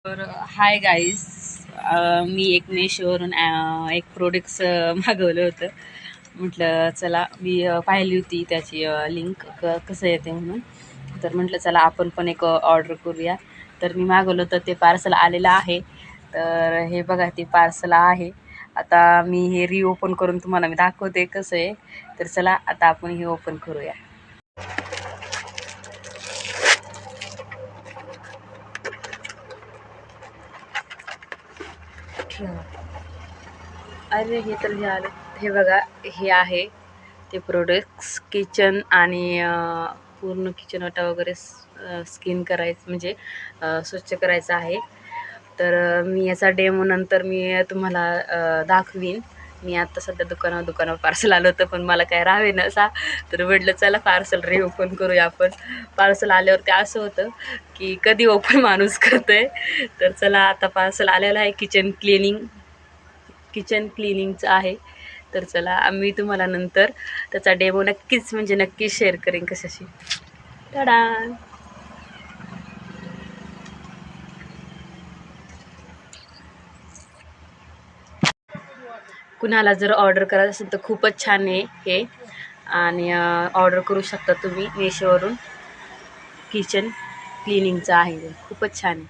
तर hi guys, मी एक मेशोवरून एक प्रोडक्ट्स मागवलं होतं. म्हटलं चला, मी पाहिली होती त्याची लिंक कसं येते म्हणून. तर म्हटलं चला आपण पण एक ऑर्डर करूया. तर मी मागवलं होतं, ते पार्सल आलेलं आहे. तर हे बघा, ते पार्सल आहे. आता मी हे रिओपन करून तुम्हाला मी दाखवते कसं आहे. तर चला आता आपण हे ओपन करूया. अरे हे तर हे आलं. हे बघा, हे आहे ते प्रोडक्ट्स किचन आणि पूर्ण किचन वाटा वगैरे स्किन करायचं म्हणजे स्वच्छ करायचं आहे. तर मी याचा डेमो नंतर मी तुम्हाला दाखवीन. मी आत्ता सध्या दुकानावर पार्सल आलं होतं, पण मला काय राहावे नसा. तर म्हटलं चला पार्सल रिओपन करूया आपण. पार्सल आल्यावरती असं होतं की कधी ओपन माणूस करतोय. तर चला, आता पार्सल आलेलं आहे. किचन क्लिनिंगचं आहे. तर चला, आम्ही तुम्हाला नंतर त्याचा डेमो नक्कीच म्हणजे नक्कीच शेअर करेन कशाशी. टाडा. कुणाला जर ऑर्डर करायचं असेल तर खूपच छान आहे हे. आणि ऑर्डर करू शकता तुम्ही मेशोवरून. किचन क्लिनिंगचं आहे, खूपच छान आहे.